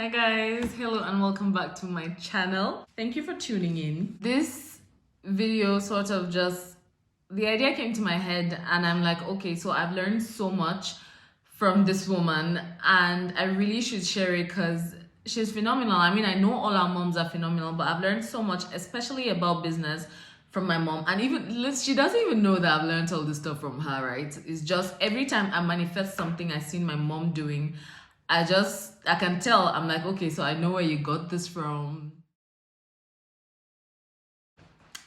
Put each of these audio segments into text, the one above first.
Hi guys, hello and welcome back to my channel. Thank you for tuning in. This video sort of just, the idea came to my head and I'm like, okay, so I've learned so much from this woman and I really should share it because she's phenomenal. I mean, I know all our moms are phenomenal, but I've learned so much, especially about business, from my mom. And even she doesn't even know that I've learned all this stuff from her, right? It's just every time I manifest something I've seen my mom doing, I can tell. I'm like, okay, so I know where you got this from.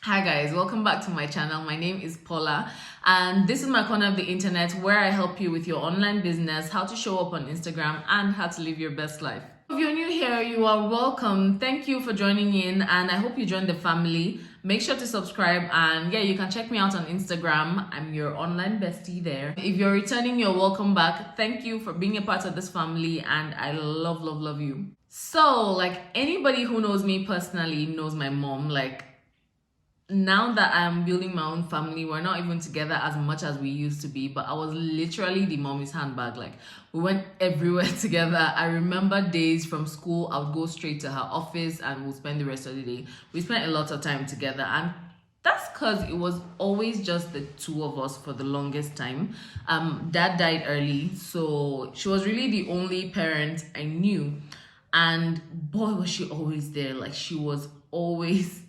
Hi guys, welcome back to my channel. My name is Paula and this is my corner of the internet where I help you with your online business, how to show up on Instagram and how to live your best life. If you're new here, you are welcome. Thank you for joining in and I hope you join the family. Make sure to subscribe and yeah, you can check me out on Instagram. I'm your online bestie there. If you're returning, you're welcome back. Thank you for being a part of this family and I love you. So like anybody who knows me personally knows my mom. Like now that I'm building my own family, we're not even together as much as we used to be, but I was literally the mommy's handbag. Like we went everywhere together. I remember days from school, I would go straight to her office and we'll spend the rest of the day. We spent a lot of time together and that's because it was always just the two of us for the longest time. Dad died early, so she was really the only parent I knew. And boy, was she always there. Like she was always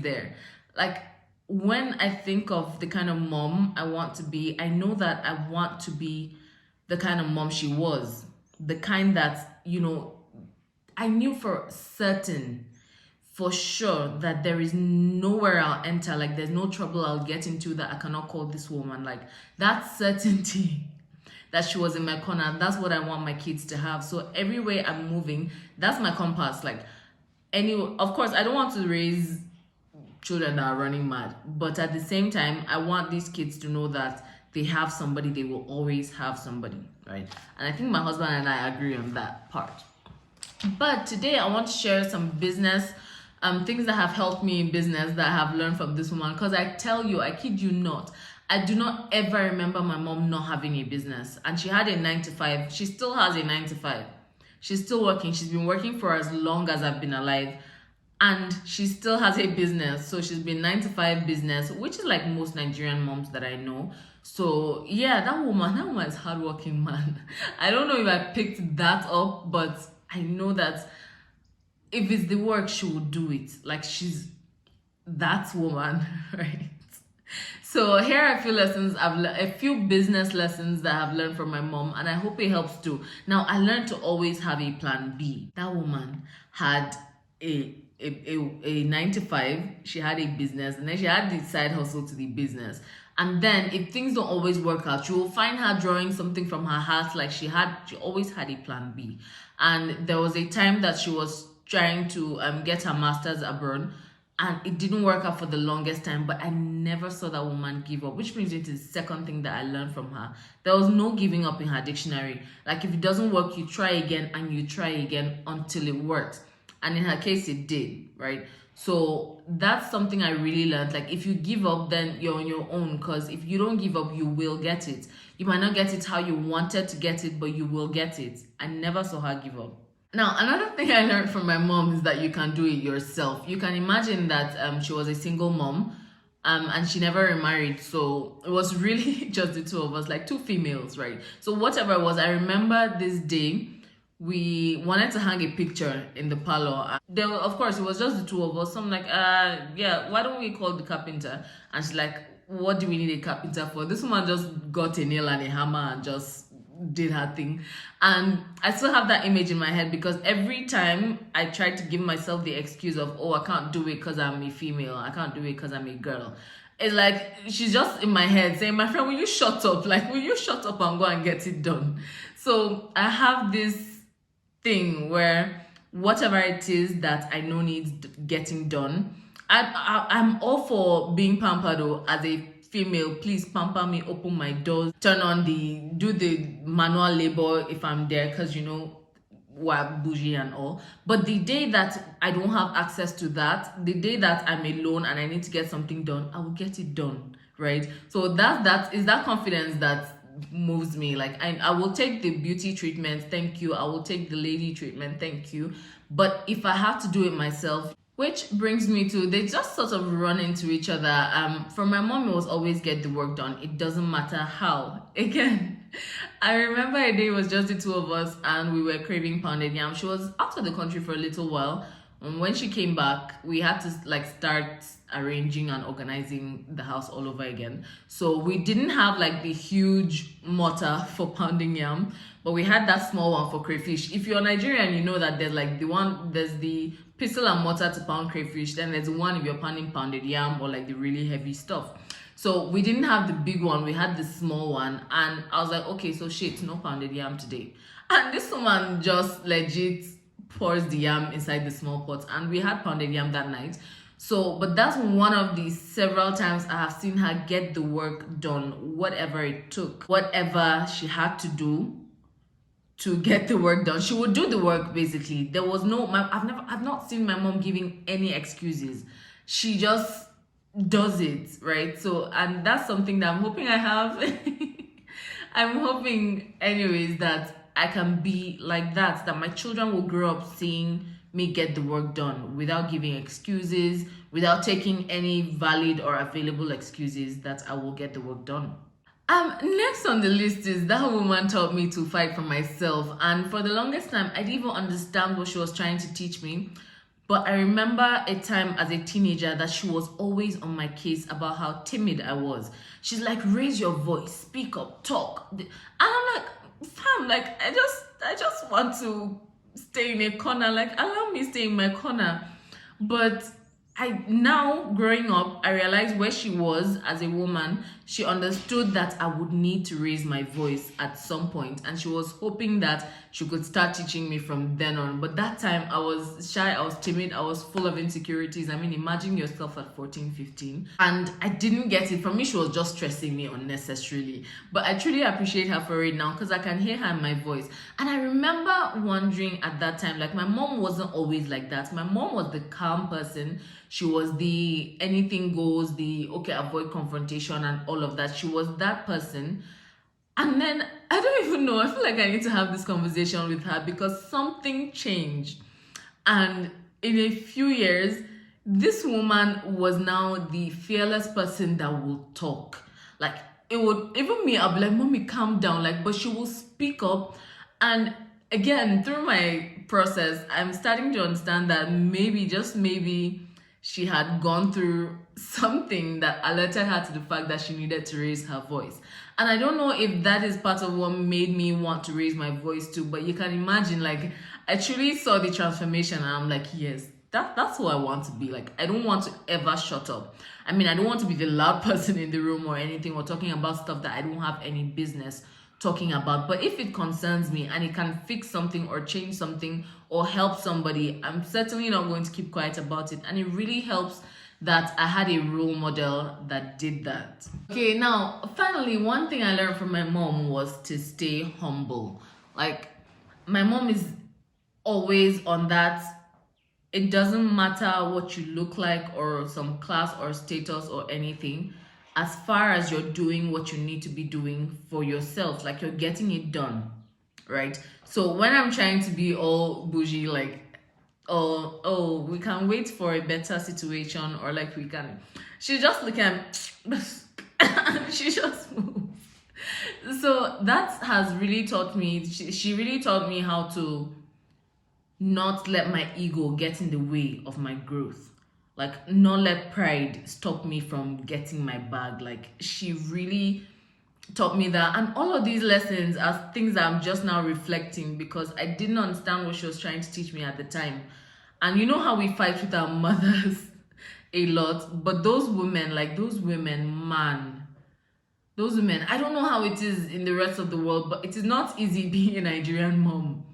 there. Like when I think of the kind of mom I want to be, I know that I want to be the kind of mom she was. The kind that, you know, I knew for certain, for sure, that there is nowhere I'll enter, like there's no trouble I'll get into that I cannot call this woman. Like that certainty that she was in my corner, that's what I want my kids to have. So everywhere I'm moving, that's my compass. Like of course, I don't want to raise children that are running mad, but at the same time, I want these kids to know that they have somebody, they will always have somebody, right? And I think my husband and I agree on that part. But today I want to share some business things that have helped me in business that I have learned from this woman. Because I tell you, I kid you not, I do not ever remember my mom not having a business. And she had a 9-to-5. She still has a 9-to-5. She's still working. She's been working for as long as I've been alive. And she still has a business. So she's been 9-to-5 business, which is like most Nigerian moms that I know. So yeah, that woman is hardworking, man. I don't know if I picked that up, but I know that if it's the work, she will do it. Like she's that woman, right? So here are a few business lessons that I've learned from my mom, and I hope it helps too. Now, I learned to always have a plan B. That woman had a 9-to-5. She had a business, and then she had the side hustle to the business. And then if things don't always work out, you will find her drawing something from her heart. Like she always had a plan B. And there was a time that she was trying to get her master's abroad, and it didn't work out for the longest time, but I never saw that woman give up, which brings me to the second thing that I learned from her. There was no giving up in her dictionary. Like if it doesn't work, you try again and you try again until it works. And in her case, it did, right? So that's something I really learned. Like if you give up, then you're on your own, because if you don't give up, you will get it. You might not get it how you wanted to get it, but you will get it. I never saw her give up. Now, another thing I learned from my mom is that you can do it yourself. You can imagine that she was a single mom and she never remarried. So it was really just the two of us, like two females, right? So whatever it was, I remember this day, we wanted to hang a picture in the parlor. Of course, it was just the two of us. So I'm like, yeah, why don't we call the carpenter? And she's like, what do we need a carpenter for? This woman just got a nail and a hammer and just did her thing. And I still have that image in my head because every time I tried to give myself the excuse of, oh, I can't do it because I'm a female, I can't do it because I'm a girl, it's like she's just in my head saying, my friend, will you shut up? Like, will you shut up and go and get it done? So I have this thing where whatever it is that I know needs getting done, I'm all for being pampered though. As a female, please pamper me, open my doors, do the manual labor if I'm there, because you know we're bougie and all. But the day that I don't have access to that, the day that I'm alone and I need to get something done, I will get it done, right? So that is that confidence that moves me. Like I will take the beauty treatment, thank you. I will take the lady treatment, thank you. But if I have to do it myself, which brings me to, they just sort of run into each other. For my mom, it was always get the work done. It doesn't matter how. Again, I remember a day it was just the two of us and we were craving pounded yam. She was out of the country for a little while. And when she came back, we had to like start arranging and organizing the house all over again. So we didn't have like the huge mortar for pounding yam, but we had that small one for crayfish. If you're Nigerian, you know that there's like there's the pestle and mortar to pound crayfish, then there's one if you're pounding pounded yam or like the really heavy stuff. So we didn't have the big one, we had the small one, and I was like, okay, so shit, no pounded yam today. And this woman just legit pours the yam inside the small pot, and we had pounded yam that night. So, but that's one of the several times I have seen her get the work done, whatever it took, whatever she had to do to get the work done. She would do the work basically. There was no, I've not seen my mom giving any excuses. She just does it, right? So, and that's something that I'm hoping I have. I'm hoping anyways that I can be like that my children will grow up seeing me get the work done without giving excuses, without taking any valid or available excuses, that I will get the work done. Next on the list is that woman taught me to fight for myself, and for the longest time I didn't even understand what she was trying to teach me. But I remember a time as a teenager that she was always on my case about how timid I was. She's like, raise your voice, speak up, talk. And I'm like, fam, like I just want to stay in a corner, like allow me stay in my corner. But now growing up, I realized where she was as a woman. She understood that I would need to raise my voice at some point, and she was hoping that she could start teaching me from then on. But that time I was shy, I was timid, I was full of insecurities. I mean, imagine yourself at 14, 15. And I didn't get it. For me, she was just stressing me unnecessarily. But I truly appreciate her for it now, because I can hear her in my voice. And I remember wondering at that time, like my mom wasn't always like that. My mom was the calm person. She was the anything goes, the okay, avoid confrontation and all of that. She was that person. And then I don't even know, I feel like I need to have this conversation with her because something changed. And in a few years, this woman was now the fearless person that will talk. Like it would, even me, I'll be like, mommy, calm down. Like, but she will speak up. And again, through my process, I'm starting to understand that maybe, just maybe, she had gone through something that alerted her to the fact that she needed to raise her voice. And I don't know if that is part of what made me want to raise my voice too, but you can imagine, like, I truly saw the transformation and I'm like, yes, that's who I want to be. Like, I don't want to ever shut up. I mean, I don't want to be the loud person in the room or anything, or talking about stuff that I don't have any business talking about. But if it concerns me and it can fix something or change something or help somebody, I'm certainly not going to keep quiet about it. And it really helps that I had a role model that did that. Okay, now finally, one thing I learned from my mom was to stay humble. Like, my mom is always on that. It doesn't matter what you look like or some class or status or anything, as far as you're doing what you need to be doing for yourself, like you're getting it done, right? So when I'm trying to be all bougie, like, oh, we can wait for a better situation, or like we can, she just look at she just moves. So that has really taught me, she really taught me how to not let my ego get in the way of my growth. Like, not let pride stop me from getting my bag. Like, she really taught me that. And all of these lessons are things that I'm just now reflecting, because I didn't understand what she was trying to teach me at the time. And you know how we fight with our mothers a lot, but those women, like those women, man, those women, I don't know how it is in the rest of the world, but it is not easy being a Nigerian mom.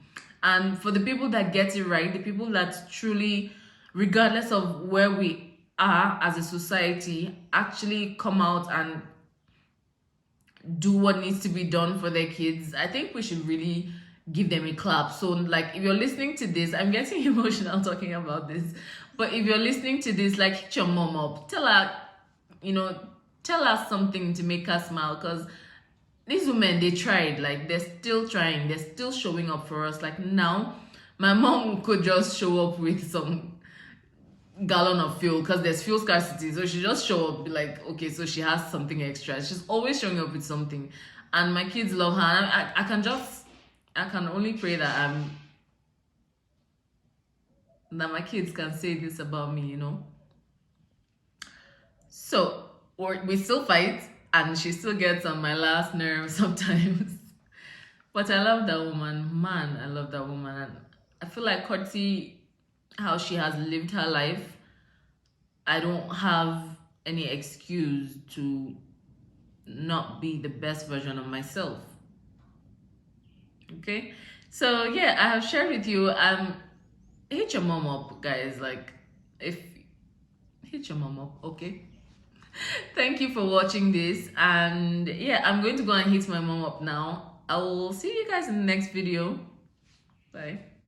And for the people that get it right, the people that truly, regardless of where we are as a society, actually come out and do what needs to be done for their kids, I think we should really give them a clap. So, like, if you're listening to this, I'm getting emotional talking about this, but if you're listening to this, like, hit your mom up, tell her, tell her something to make her smile, because these women, they tried, like they're still trying, they're still showing up for us. Like now, my mom could just show up with some gallon of fuel because there's fuel scarcity, so she just show up, be like, okay, so she has something extra. She's always showing up with something, and my kids love her. And I can only pray that that my kids can say this about me, you know. So we still fight, and she still gets on my last nerve sometimes. But I love that woman, man. I love that woman, and I feel like Courtesy, how she has lived her life, I don't have any excuse to not be the best version of myself. Okay, so yeah, I have shared with you. Hit your mom up, guys. Like, if hit your mom up, okay. Thank you for watching this, and yeah, I'm going to go and hit my mom up now. I will see you guys in the next video. Bye.